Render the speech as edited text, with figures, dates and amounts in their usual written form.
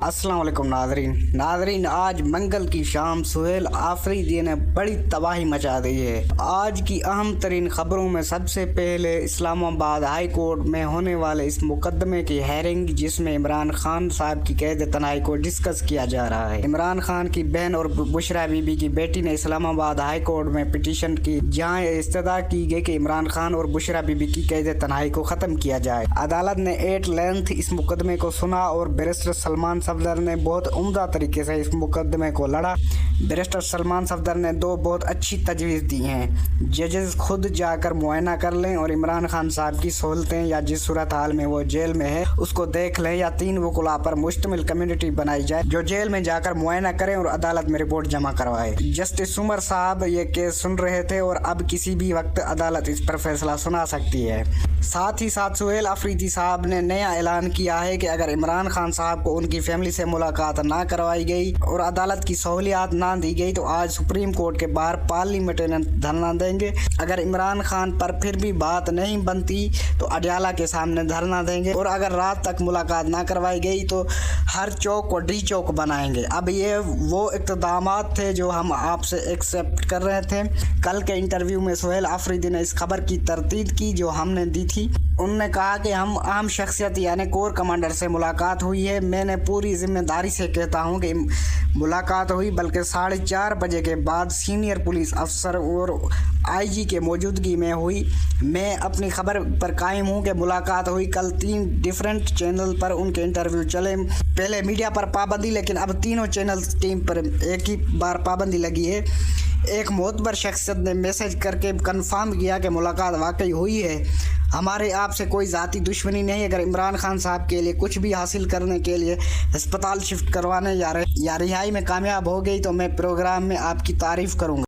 अस्सलाम वालेकुम नाजरीन, आज मंगल की शाम सुहेल आफरीदी ने बड़ी तबाही मचा दी है। आज की अहम तरीन खबरों में सबसे पहले इस्लामाबाद हाई कोर्ट में होने वाले इस मुकदमे की हेयरिंग, जिसमें इमरान खान साहब की कैद तनाई को डिस्कस किया जा रहा है। इमरान खान की बहन और बुशरा बीबी की बेटी ने इस्लामाबाद हाई कोर्ट में पिटीशन की, जहाँ इस्तदा की गई कि इमरान खान और बुशरा बीबी की कैद तनाई को खत्म किया जाए। अदालत ने एट लेंथ इस मुकदमे को सुना और बैरिस्टर सलमान सफदर ने बहुत उम्दा तरीके से इस मुकदमे को लड़ा। बैरिस्टर सलमान सफदर ने दो बहुत अच्छी तजवीज़ दी हैं। जजेस खुद जाकर मुआयना कर लें और इमरान खान साहब की सहूलतें या जिस सूरत हाल में वो जेल में है उसको देख लें, या 3 वकुला पर मुश्तमिल कम्युनिटी बनाई जाए जो जेल में जाकर मुआयना करें और अदालत में रिपोर्ट जमा करवाए। जस्टिस उमर साहब ये केस सुन रहे थे और अब किसी भी वक्त अदालत इस पर फैसला सुना सकती है। साथ ही साथ सुहेल आफरीदी साहब ने नया ऐलान किया है कि अगर इमरान खान साहब को उनकी फैमिली से मुलाकात ना करवाई गई और अदालत की सहूलियात ना दी गई तो आज सुप्रीम कोर्ट के बाहर पार्लियामेंट में धरना देंगे। अगर इमरान खान पर फिर भी बात नहीं बनती तो अडयाला के सामने धरना देंगे, और अगर रात तक मुलाकात ना करवाई गई तो हर चौक को डी चौक बनाएंगे। अब ये वो इक़दामात थे जो हम आपसे एक्सेप्ट कर रहे थे। कल के इंटरव्यू में सुहेल आफरीदी ने इस खबर की तरतीब की जो हमने दी थी। उन्होंने कहा कि हम अहम शख्सियत यानी कोर कमांडर से मुलाकात हुई है। मैंने पूरी जिम्मेदारी से कहता हूं कि मुलाकात हुई, बल्कि 4:30 बजे के बाद सीनियर पुलिस अफसर और आईजी के मौजूदगी में हुई। मैं अपनी खबर पर कायम हूं कि मुलाकात हुई। कल 3 डिफरेंट चैनल पर उनके इंटरव्यू चले। पहले मीडिया पर पाबंदी, लेकिन अब तीनों चैनल टीम पर एक ही बार पाबंदी लगी है। एक मोतबर शख्सियत ने मैसेज करके कंफर्म किया कि मुलाकात वाकई हुई है। हमारे आपसे कोई ज़ाती दुश्मनी नहीं। अगर इमरान खान साहब के लिए कुछ भी हासिल करने के लिए अस्पताल शिफ्ट करवाने या रिहाई में कामयाब हो गई तो मैं प्रोग्राम में आपकी तारीफ़ करूँगा।